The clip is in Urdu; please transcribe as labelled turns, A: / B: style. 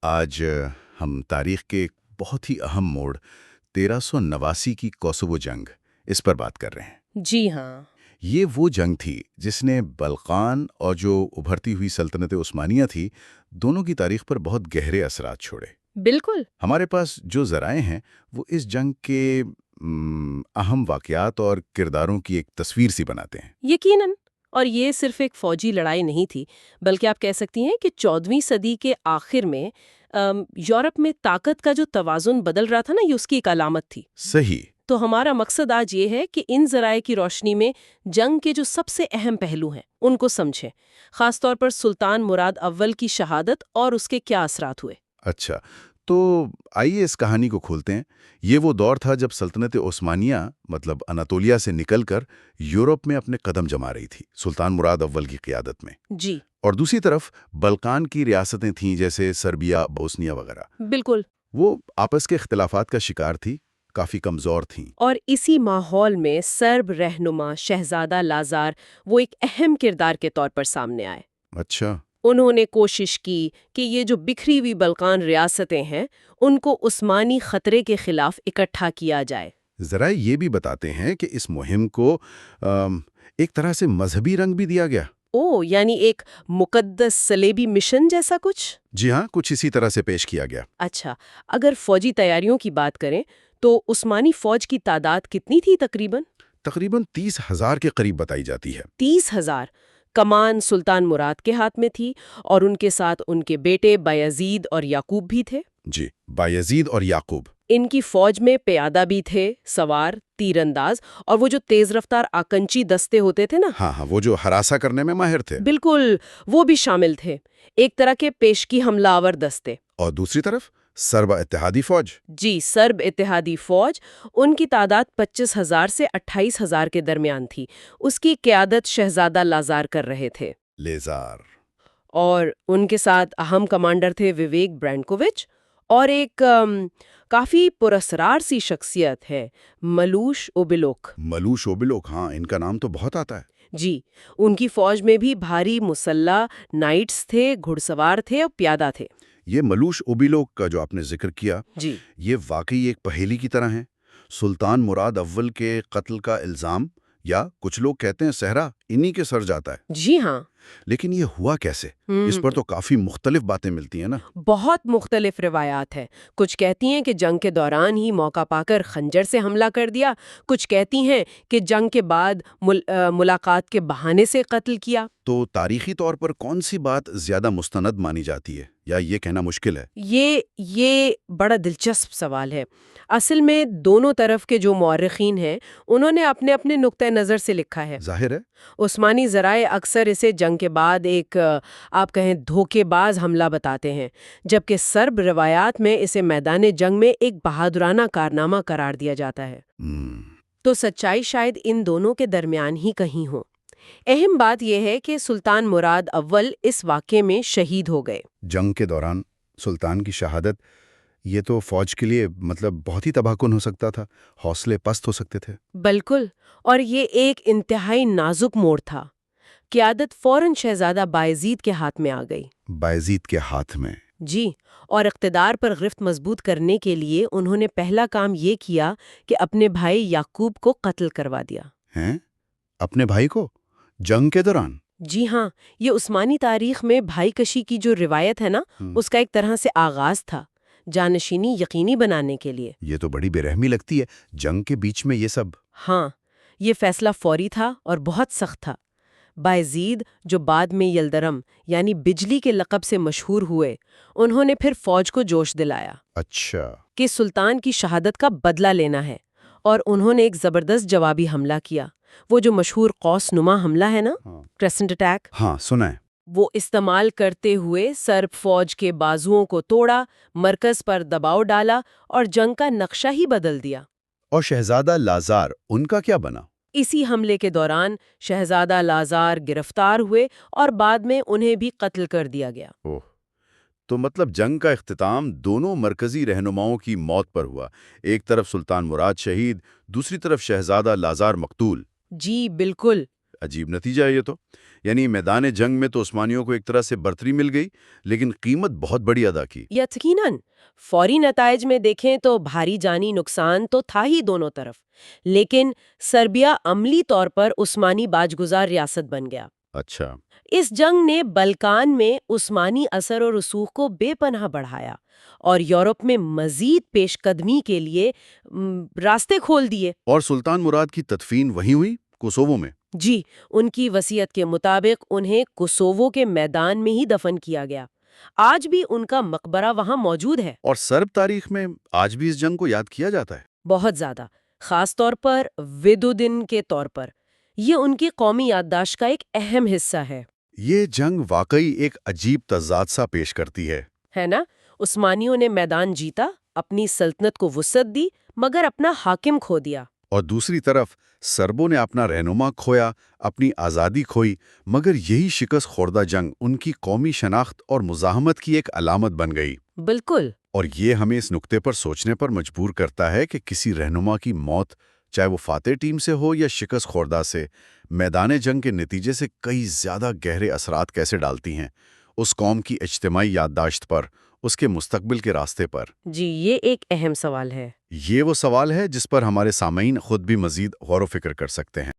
A: آج ہم تاریخ کے ایک بہت ہی اہم موڑ 1389 کی کوسوو جنگ اس پر بات کر رہے ہیں۔
B: جی ہاں۔
A: یہ وہ جنگ تھی جس نے بلقان اور جو ابھرتی ہوئی سلطنت عثمانیہ تھی دونوں کی تاریخ پر بہت گہرے اثرات چھوڑے۔
B: بالکل۔
A: ہمارے پاس جو ذرائع ہیں وہ اس جنگ کے اہم واقعات اور کرداروں کی ایک تصویر سی بناتے ہیں۔
B: یقیناً۔ اور یہ صرف ایک فوجی لڑائی نہیں تھی بلکہ آپ کہہ سکتی ہیں کہ 14ویں صدی کے آخر میں یورپ میں طاقت کا جو توازن بدل رہا تھا نا، یہ اس کی ایک علامت تھی۔
A: صحیح۔
B: تو ہمارا مقصد آج یہ ہے کہ ان ذرائع کی روشنی میں جنگ کے جو سب سے اہم پہلو ہیں ان کو سمجھیں، خاص طور پر سلطان مراد اول کی شہادت اور اس کے کیا اثرات ہوئے۔
A: اچھا، تو آئیے اس کہانی کو کھولتے ہیں۔ یہ وہ دور تھا جب سلطنت عثمانیہ مطلب اناطولیہ سے نکل کر یورپ میں اپنے قدم جما رہی تھی، سلطان مراد اول کی قیادت میں۔
B: جی
A: اور دوسری طرف بلقان کی ریاستیں تھیں جیسے سربیا، بوسنیا وغیرہ،
B: بالکل۔
A: وہ آپس کے اختلافات کا شکار تھی، کافی کمزور تھیں۔
B: اور اسی ماحول میں سرب رہنما شہزادہ لازار وہ ایک اہم کردار کے طور پر سامنے آئے۔
A: اچھا۔
B: انہوں نے کوشش کی کہ یہ جو بکھری ہوئی بلقان ریاستیں ہیں ان کو عثمانی خطرے کے خلاف اکٹھا کیا جائے۔
A: ذرا یہ بھی بتاتے ہیں کہ اس مہم کو ایک طرح سے مذہبی رنگ بھی دیا گیا۔
B: یعنی ایک مقدس صلیبی مشن جیسا کچھ؟
A: جی ہاں، کچھ اسی طرح سے پیش کیا گیا۔
B: اچھا، اگر فوجی تیاریوں کی بات کریں تو عثمانی فوج کی تعداد کتنی تھی تقریباً؟
A: تقریباً 30,000 کے قریب بتائی جاتی ہے۔
B: 30,000۔ کمان سلطان مراد کے ہاتھ میں تھی اور ان کے ساتھ ان کے بیٹے بایزید اور یعقوب بھی تھے۔
A: جی، بایزید اور یعقوب۔
B: ان کی فوج میں پیادہ بھی تھے، سوار، تیر انداز، اور وہ جو تیز رفتار آکنچی دستے ہوتے تھے نا،
A: ہاں، وہ جو ہراساں کرنے میں ماہر تھے۔
B: بالکل، وہ بھی شامل تھے، ایک طرح کے پیشگی حملہ آور دستے۔
A: اور دوسری طرف سربا اتحادی فوج۔
B: جی، سرب اتحادی فوج، ان کی تعداد 25,000 سے 28,000 کے درمیان تھی۔ اس کی قیادت شہزادہ لازار کر رہے تھے۔
A: لیزار۔
B: اور ان کے ساتھ اہم کمانڈر تھے وویک برانکووچ، اور ایک کافی پراسرار سی شخصیت ہے ملوش اوبیلوک۔
A: ملوش اوبیلوک، ہاں، ان کا نام تو بہت آتا ہے۔
B: جی، ان کی فوج میں بھی بھاری مسلح نائٹس تھے، گھڑ سوار تھے اور پیادہ تھے۔
A: یہ ملوش اوبیلوک کا جو آپ نے ذکر کیا،
B: جی،
A: یہ واقعی ایک پہیلی کی طرح ہے۔ سلطان مراد اول کے قتل کا الزام، یا کچھ لوگ کہتے ہیں صحرا، انہی کے سر جاتا ہے۔
B: جی ہاں۔
A: لیکن یہ ہوا کیسے؟ اس پر تو کافی مختلف باتیں ملتی ہیں نا۔
B: بہت مختلف روایات ہیں۔ کچھ کہتی ہیں کہ جنگ کے دوران ہی موقع پا کر خنجر سے حملہ کر دیا، کچھ کہتی ہیں کہ جنگ کے بعد ملاقات کے بہانے سے قتل کیا۔
A: تو تاریخی طور پر کون سی بات زیادہ مستند مانی جاتی ہے، یا یہ کہنا مشکل ہے؟
B: یہ بڑا دلچسپ سوال ہے۔ اصل میں دونوں طرف کے جو مورخین ہیں انہوں نے اپنے اپنے نقطۂ نظر سے لکھا ہے۔
A: ظاہر ہے۔
B: عثمانی ذرائع اکثر اسے جنگ کے بعد ایک آپ کہیں دھوکے باز حملہ بتاتے ہیں، جبکہ سرب روایات میں اسے میدان جنگ میں ایک بہادرانہ کارنامہ قرار دیا جاتا ہے۔ تو سچائی شاید ان دونوں کے درمیان ہی کہیں ہو۔ اہم بات یہ ہے کہ سلطان مراد اول اس واقعے میں شہید ہو گئے۔
A: جنگ کے دوران سلطان کی شہادت، یہ تو فوج کے لیے بہت ہی تباہ کن ہو سکتا تھا، حوصلے پست ہو سکتے تھے۔
B: بالکل، اور یہ ایک انتہائی نازک موڑ تھا۔ قیادت فوراً شہزادہ بایزید کے ہاتھ میں آ گئی۔
A: بایزید کے ہاتھ میں؟
B: جی، اور اقتدار پر گرفت مضبوط کرنے کے لیے انہوں نے پہلا کام یہ کیا کہ اپنے بھائی یعقوب کو قتل کروا دیا۔
A: ہیں؟ اپنے بھائی کو جنگ کے دوران؟
B: جی ہاں، یہ عثمانی تاریخ میں بھائی کشی کی جو روایت ہے نا، اس کا ایک طرح سے آغاز تھا، جانشینی یقینی بنانے کے لیے۔
A: یہ تو بڑی بے رحمی لگتی ہے، جنگ کے بیچ میں یہ سب۔
B: ہاں، یہ فیصلہ فوری تھا اور بہت سخت تھا۔ بایزید، جو بعد میں یلدرم یعنی بجلی کے لقب سے مشہور ہوئے، انہوں نے پھر فوج کو جوش دلایا۔
A: اچھا۔
B: کہ سلطان کی شہادت کا بدلہ لینا ہے، اور انہوں نے ایک زبردست جوابی حملہ کیا، وہ جو مشہور قوس نما حملہ ہے نا، کریسنٹ اٹیک۔
A: ہاں، سنا ہے۔
B: وہ استعمال کرتے ہوئے سرب فوج کے بازوؤں کو توڑا، مرکز پر دباؤ ڈالا اور جنگ کا نقشہ ہی بدل دیا۔
A: اور شہزادہ لازار، ان کا کیا بنا؟
B: اسی حملے کے دوران شہزادہ لازار گرفتار ہوئے اور بعد میں انہیں بھی قتل کر دیا گیا۔
A: تو جنگ کا اختتام دونوں مرکزی رہنماؤں کی موت پر ہوا، ایک طرف سلطان مراد شہید، دوسری طرف شہزادہ لازار مقتول۔
B: جی بالکل۔
A: عجیب نتیجہ ہے یہ تو. یعنی میدان جنگ میں تو عثمانیوں کو ایک طرح سے برتری مل گئی، لیکن قیمت بہت بڑی ادا کی.
B: یقیناً فوری نتائج میں دیکھیں تو بھاری جانی نقصان تو تھا ہی دونوں طرف، لیکن سربیا عملی طور پر عثمانی باجگزار ریاست بن گیا.
A: اچھا.
B: اس جنگ نے بلکان میں عثمانی اثر و رسوخ کو بے پناہ بڑھایا اور یورپ میں مزید پیش قدمی کے لیے راستے کھول دیے.
A: اور سلطان مراد کی تدفین وہیں ہوئی، کوسوو میں؟
B: جی، ان کی وصیت کے مطابق انہیں کوسوو کے میدان میں ہی دفن کیا گیا. آج بھی ان کا مقبرہ وہاں موجود ہے.
A: اور سرب تاریخ میں آج بھی اس جنگ کو یاد کیا جاتا ہے؟
B: بہت زیادہ، خاص طور پر ودودن کے طور پر. یہ ان کی قومی یادداشت کا ایک اہم حصہ ہے.
A: یہ جنگ واقعی ایک عجیب تضاد سا پیش کرتی
B: ہے نا؟ عثمانیوں نے میدان جیتا، اپنی سلطنت کو وسعت دی، مگر اپنا حاکم کھو دیا.
A: اور دوسری طرف سربوں نے اپنا رہنما کھویا، اپنی آزادی کھوئی، مگر یہی شکست خوردہ جنگ ان کی قومی شناخت اور مزاحمت کی ایک علامت بن گئی.
B: بالکل.
A: اور یہ ہمیں اس نقطے پر سوچنے پر مجبور کرتا ہے کہ کسی رہنما کی موت، چاہے وہ فاتح ٹیم سے ہو یا شکست خوردہ سے، میدان جنگ کے نتیجے سے کئی زیادہ گہرے اثرات کیسے ڈالتی ہیں اس قوم کی اجتماعی یادداشت پر، اس کے مستقبل کے راستے پر.
B: جی، یہ ایک اہم سوال ہے.
A: یہ وہ سوال ہے جس پر ہمارے سامعین خود بھی مزید غور و فکر کر سکتے ہیں.